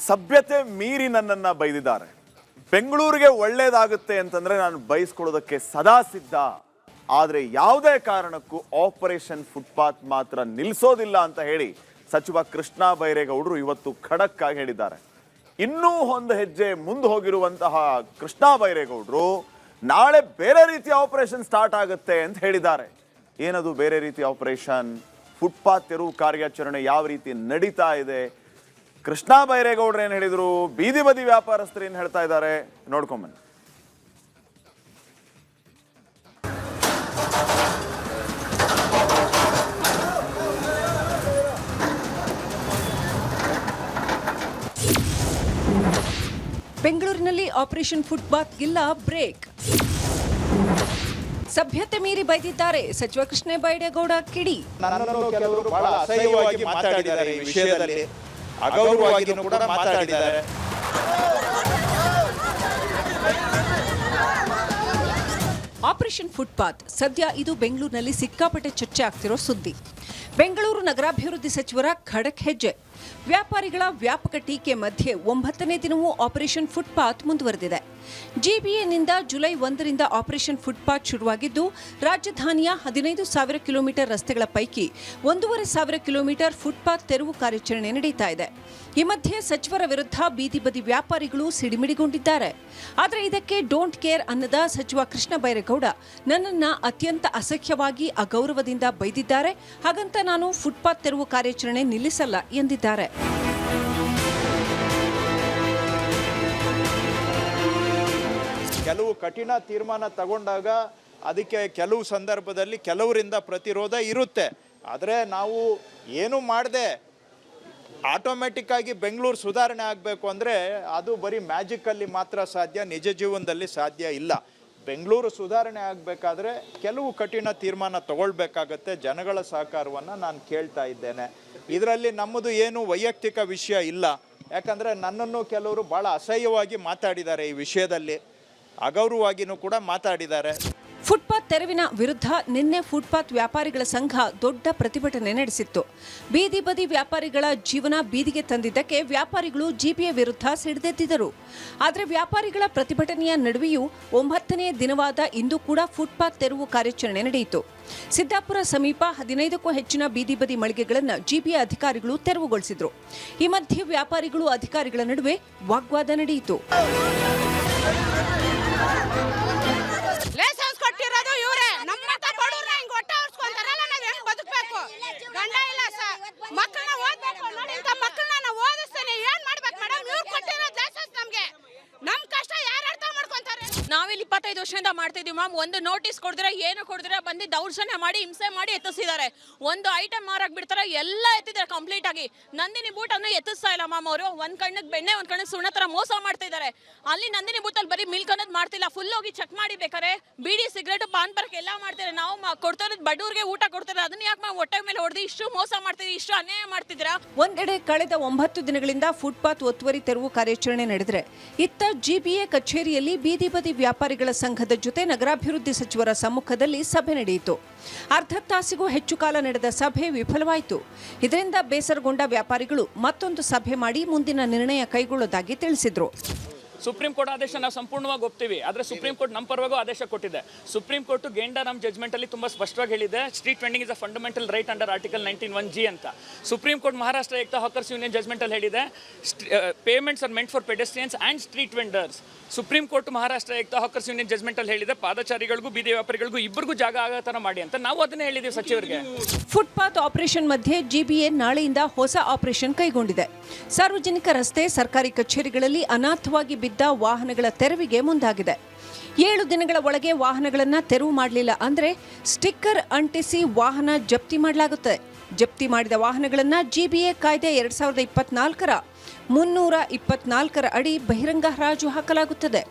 ಸಭ್ಯತೆ ಮೀರಿ ನನ್ನನ್ನ ಬೈದಿದ್ದಾರೆ. ಬೆಂಗಳೂರಿಗೆ ಒಳ್ಳೇದಾಗುತ್ತೆ ಅಂತಂದ್ರೆ ನಾನು ಬಯಸ್ಕೊಳ್ಳೋದಕ್ಕೆ ಸದಾ ಸಿದ್ಧ. ಆದರೆ ಯಾವುದೇ ಕಾರಣಕ್ಕೂ ಆಪರೇಷನ್ ಫುಟ್ಪಾತ್ ಮಾತ್ರ ನಿಲ್ಲಿಸೋದಿಲ್ಲ ಅಂತ ಹೇಳಿ ಸಚಿವ ಕೃಷ್ಣ ಬೈರೇಗೌಡರು ಇವತ್ತು ಖಡಕ್ ಆಗಿ ಹೇಳಿದ್ದಾರೆ. ಇನ್ನೂ ಒಂದು ಹೆಜ್ಜೆ ಮುಂದೆ ಹೋಗಿರುವಂತಹ ಕೃಷ್ಣ ಬೈರೇಗೌಡರು ನಾಳೆ ಬೇರೆ ರೀತಿಯ ಆಪರೇಷನ್ ಸ್ಟಾರ್ಟ್ ಆಗುತ್ತೆ ಅಂತ ಹೇಳಿದ್ದಾರೆ. ಏನದು ಬೇರೆ ರೀತಿಯ ಆಪರೇಷನ್? ಫುಟ್ಪಾತ್ ತೆರವು ಕಾರ್ಯಾಚರಣೆ ಯಾವ ರೀತಿ ನಡೀತಾ ಇದೆ, ಕೃಷ್ಣ ಬೈರೇಗೌಡರು ಏನು ಹೇಳಿದ್ರು, ಬೀದಿ ಬದಿ ವ್ಯಾಪಾರಸ್ಥರು ಏನು ಹೇಳ್ತಾ ಇದ್ದಾರೆ ನೋಡ್ಕೊಂಬನ್ನಿ. ಬೆಂಗಳೂರಿನಲ್ಲಿ ಆಪರೇಷನ್ ಫುಟ್ಪಾತ್ಗಿಲ್ಲ ಬ್ರೇಕ್. ಸಭ್ಯತೆ ಮೀರಿ ಬೈದಿದ್ದಾರೆ ಸಚಿವ ಕೃಷ್ಣ ಬೈರೇಗೌಡ ಕಿಡಿ. ನನ್ನನ್ನು ಕೆಲವರು ಬಹಳ ಅಸಹ್ಯವಾಗಿ ಮಾತಾಡಿದ್ದಾರೆ, ಈ ವಿಷಯದಲ್ಲಿ ಅಗೌರವವಾಗಿಯೂ ಕೂಡ ಮಾತಾಡಿದ್ದಾರೆ. ಆಪರೇಷನ್ ಫುಟ್ಪಾತ್ ಸದ್ಯ ಇದು ಬೆಂಗಳೂರಿನಲ್ಲಿ ಸಿಕ್ಕಾಪಟ್ಟೆ ಚರ್ಚೆ ಆಗ್ತಿರೋ ಸುದ್ದಿ. ಬೆಂಗಳೂರು ನಗರಾಭಿವೃದ್ಧಿ ಸಚಿವರ ಖಡಕ್ ಹೆಜ್ಜೆ. ವ್ಯಾಪಾರಿಗಳ ವ್ಯಾಪಕ ಟೀಕೆ ಮಧ್ಯೆ 9ನೇ ದಿನವೂ ಆಪರೇಷನ್ ಫುಟ್ಪಾತ್ ಮುಂದುವರೆದಿದೆ. ಜಿಬಿಎನಿಂದ ಜುಲೈ 1ರಿಂದ ಆಪರೇಷನ್ ಫುಟ್ಪಾತ್ ಶುರುವಾಗಿದ್ದು ರಾಜಧಾನಿಯ 15,000 ಕಿಲೋಮೀಟರ್ ರಸ್ತೆಗಳ ಪೈಕಿ 1,500 ಕಿಲೋಮೀಟರ್ ಫುಟ್ಪಾತ್ ತೆರವು ಕಾರ್ಯಾಚರಣೆ ನಡೀತಾ ಇದೆ. ಈ ಮಧ್ಯೆ ಸಚಿವರ ವಿರುದ್ಧ ಬೀದಿ ಬದಿ ವ್ಯಾಪಾರಿಗಳು ಸಿಡಿಮಿಡಿಗೊಂಡಿದ್ದಾರೆ. ಆದರೆ ಇದಕ್ಕೆ ಡೋಂಟ್ ಕೇರ್ ಅನ್ನದ ಸಚಿವ ಕೃಷ್ಣ ಬೈರೇಗೌಡ ನನ್ನನ್ನ ಅತ್ಯಂತ ಅಸಹ್ಯವಾಗಿ ಅಗೌರವದಿಂದ ಬೈದಿದ್ದಾರೆ, ಹಾಗಂತ ನಾನು ಫುಟ್ಪಾತ್ ತೆರವು ಕಾರ್ಯಾಚರಣೆ ನಿಲ್ಲಿಸಲ್ಲ ಎಂದಿದ್ದಾರೆ. ಕೆಲವು ಕಠಿಣ ತೀರ್ಮಾನ ತಗೊಂಡಾಗ ಅದಕ್ಕೆ ಕೆಲವು ಸಂದರ್ಭದಲ್ಲಿ ಕೆಲವರಿಂದ ಪ್ರತಿರೋಧ ಇರುತ್ತೆ. ಆದರೆ ನಾವು ಏನು ಮಾಡದೆ ಆಟೋಮೆಟಿಕ್ ಆಗಿ ಬೆಂಗಳೂರು ಸುಧಾರಣೆ ಆಗಬೇಕು ಅಂದರೆ ಅದು ಬರೀ ಮ್ಯಾಜಿಕಲ್ಲಿ ಮಾತ್ರ ಸಾಧ್ಯ, ನಿಜ ಜೀವನದಲ್ಲಿ ಸಾಧ್ಯ ಇಲ್ಲ. ಬೆಂಗಳೂರು ಸುಧಾರಣೆ ಆಗಬೇಕಾದ್ರೆ ಕೆಲವು ಕಠಿಣ ತೀರ್ಮಾನ ತಗೊಳ್ಬೇಕಾಗತ್ತೆ. ಜನಗಳ ಸಹಕಾರವನ್ನು ನಾನು ಕೇಳ್ತಾ ಇದ್ದೇನೆ. ಇದರಲ್ಲಿ ನಮ್ಮದು ಏನು ವೈಯಕ್ತಿಕ ವಿಷಯ ಇಲ್ಲ. ಯಾಕಂದರೆ ನನ್ನನ್ನು ಕೆಲವರು ಭಾಳ ಅಸಹ್ಯವಾಗಿ ಮಾತಾಡಿದ್ದಾರೆ, ಈ ವಿಷಯದಲ್ಲಿ ಅಗೌರವವಾಗಿಯೂ ಕೂಡ ಮಾತಾಡಿದ್ದಾರೆ. ಫುಟ್ಪಾತ್ ತೆರವಿನ ವಿರುದ್ಧ ನಿನ್ನೆ ಫುಟ್ಪಾತ್ ವ್ಯಾಪಾರಿಗಳ ಸಂಘ ದೊಡ್ಡ ಪ್ರತಿಭಟನೆ ನಡೆಸಿತ್ತು. ಬೀದಿ ಬದಿ ವ್ಯಾಪಾರಿಗಳ ಜೀವನ ಬೀದಿಗೆ ತಂದಿದ್ದಕ್ಕೆ ವ್ಯಾಪಾರಿಗಳು ಜಿಬಿಎ ವಿರುದ್ಧ ಸಿಡಿದೆದ್ದಿದ್ದರು. ಆದರೆ ವ್ಯಾಪಾರಿಗಳ ಪ್ರತಿಭಟನೆಯ ನಡುವೆಯೂ 9ನೇ ದಿನವಾದ ಇಂದು ಕೂಡ ಫುಟ್ಪಾತ್ ತೆರವು ಕಾರ್ಯಾಚರಣೆ ನಡೆಯಿತು. ಸಿದ್ದಾಪುರ ಸಮೀಪ 15ಕ್ಕೂ ಹೆಚ್ಚಿನ ಬೀದಿ ಬದಿ ಮಳಿಗೆಗಳನ್ನು ಜಿಬಿಎ ಅಧಿಕಾರಿಗಳು ತೆರವುಗೊಳಿಸಿದ್ರು. ಈ ಮಧ್ಯೆ ವ್ಯಾಪಾರಿಗಳು ಅಧಿಕಾರಿಗಳ ನಡುವೆ ವಾಗ್ವಾದ ನಡೆಯಿತು. ನಾವಿಲ್ಲಿ 25 ವರ್ಷದಿಂದ ಮಾಡ್ತಾ ಇದೀವಿ ಮ್ಯಾಮ್. ಒಂದು ನೋಟಿಸ್ ಕೊಡಿದ್ರೆ ಏನು ಕೊಡಿದ್ರೆ ಬಂದು ದೌರ್ಜನ್ಯ ಮಾಡಿ ಹಿಂಸೆ ಮಾಡಿ ಎತ್ತಿಸಿದ್ದಾರೆ. ಒಂದು ಐಟಮ್ ಮಾರಕ್ ಬಿಡ್ತಾರೆ, ಎಲ್ಲ ಎತ್ತಿದ್ದಾರೆ ಕಂಪ್ಲೀಟ್ ಆಗಿ. ನಂದಿನಿ ಬೂಟ್ ಅನ್ನು ಎತ್ತಿಸ್ತಾ ಇಲ್ಲ ಮ್ಯಾಮ್. ಅವರು ಒಂದ್ ಕಣ್ಣಿಗೆ ಬೆಣ್ಣೆ ಒಂದ್ ಕಣ್ಣಿಗೆ ಸುಣ್ಣ ತರ ಮೋಸ ಮಾಡ್ತಾ ಇದ್ದಾರೆ. ಅಲ್ಲಿ ನಂದಿನಿ ಬೂಟ್ ಅಲ್ಲಿ ಬರೀ ಮಿಲ್ಕ್ ಅನ್ನೋದು ಮಾಡ್ತಿಲ್ಲ, ಫುಲ್ ಹೋಗಿ ಚೆಕ್ ಮಾಡಿ ಬೇಕಾರೆ ಬೀಡಿ ಸಿಗರೇಟ್ ಪಾನ್ ಪರ್ಕ್ ಎಲ್ಲ ಮಾಡ್ತಾರೆ. ನಾವು ಕೊಡ್ತಾ ಇರೋದು ಬಡವ್ರಿಗೆ ಊಟ ಕೊಡ್ತಾರೆ, ಅದನ್ನ ಯಾಕೆ ಮ್ಯಾಮ್ ಹೊಟ್ಟೆ ಮೇಲೆ ಹೊಡೆದು ಇಷ್ಟು ಮೋಸ ಮಾಡ್ತಿದ್ರಿ, ಇಷ್ಟು ಅನ್ಯಾಯ ಮಾಡ್ತಿದ್ದೀರಾ? ಒಂದೆಡೆ ಕಳೆದ 9 ದಿನಗಳಿಂದ ಫುಟ್ಪಾತ್ ಒತ್ತುವರಿ ತೆರವು ಕಾರ್ಯಾಚರಣೆ ನಡೆದರೆ ಇತ್ತ ಜಿಬಿಎ ಕಚೇರಿಯಲ್ಲಿ ಬೀದಿ ಬದಿ ವ್ಯಾಪಾರಿಗಳ ಸಂಘದ ಜೊತೆ ನಗರಾಭಿವೃದ್ಧಿ ಸಚಿವರ ಸಮ್ಮುಖದಲ್ಲಿ ಸಭೆ ನಡೆಯಿತು. ಅರ್ಧ ತಾಸಿಗೂ ಹೆಚ್ಚು ಕಾಲ ನಡೆದ ಸಭೆ ವಿಫಲವಾಯಿತು. ಇದರಿಂದ ಬೇಸರಗೊಂಡ ವ್ಯಾಪಾರಿಗಳು ಮತ್ತೊಂದು ಸಭೆ ಮಾಡಿ ಮುಂದಿನ ನಿರ್ಣಯ ಕೈಗೊಳ್ಳುವುದಾಗಿ ತಿಳಿಸಿದರು. ಸುಪ್ರೀಂ ಕೋರ್ಟ್ ಆದೇಶ ನಾವು ಸಂಪೂರ್ಣವಾಗಿ ಒಪ್ತೀವಿ. ಆದರೆ ಸುಪ್ರೀಂ ಕೋರ್ಟ್ ನಮ್ಮ ಪರವಾಗೂ ಆದೇಶ ಕೊಟ್ಟಿದೆ. ಸುಪ್ರೀಂ ಕೋರ್ಟ್ ಗೇಂಡಾ ನಮ್ಮ ಜಜ್ಮೆಂಟ್ ಅಲ್ಲಿ ತುಂಬಾ ಸ್ಪಷ್ಟವಾಗಿ ಹೇಳಿದೆ, street vending is a fundamental right under article 19(1)G ಅಂತ. ಸುಪ್ರೀಂ ಕೋರ್ಟ್ ಮಹಾರಾಷ್ಟ್ರ ಆಯುಕ್ತ ಹಾಕರ್ಸ್ ಯೂನಿಯನ್ ಜಜ್ಮೆಂಟ್ ಅಲ್ಲಿ ಹೇಳಿದೆ, payments R meant for pedestrians and street vendors. Supreme court Maharashtra ಆಯುಕ್ತ ಹಾಕರ್ಸ್ ಯೂನಿಯನ್ ಜಜ್ಮೆಂಟ್ ಅಲ್ಲಿ ಹೇಳಿದೆ, ಪಾದಚಾರಿಗಳಿಗೂ ಬೀದಿ ವ್ಯಾಪಾರಿಗಳಿಗೂ ಇಬ್ಬರಿಗೂ ಜಾಗ ಆಗೋ ತರ ಮಾಡಿ ಅಂತ. ನಾವು ಅದನ್ನೇ ಹೇಳಿದ್ದೀವಿ ಸಚಿವರಿಗೆ. ಫುಟ್ಪಾತ್ ಆಪರೇಷನ್ ಮಧ್ಯೆ ಜಿಬಿಎ ನಾಳೆಯಿಂದ ಹೊಸ ಆಪರೇಷನ್ ಕೈಗೊಂಡಿದೆ. ಸಾರ್ವಜನಿಕ ರಸ್ತೆ, ಸರ್ಕಾರಿ ಕಚೇರಿಗಳಲ್ಲಿ ಅನಾಥವಾಗಿ ಬಿದ್ದ ವಾಹನಗಳ ತೆರವಿಗೆ ಮುಂದಾಗಿದೆ. 7 ದಿನಗಳ ಒಳಗೆ ವಾಹನಗಳನ್ನು ತೆರವು ಮಾಡಲಿಲ್ಲ ಅಂದರೆ ಸ್ಟಿಕ್ಕರ್ ಅಂಟಿಸಿ ವಾಹನ ಜಪ್ತಿ ಮಾಡಲಾಗುತ್ತೆ. ಜಪ್ತಿ ಮಾಡಿದ ವಾಹನಗಳನ್ನು ಜಿಬಿಎ ಕಾಯ್ದೆ 2024ರ 324 ಅಡಿ ಬಹಿರಂಗ ಹರಾಜು ಹಾಕಲಾಗುತ್ತದೆ.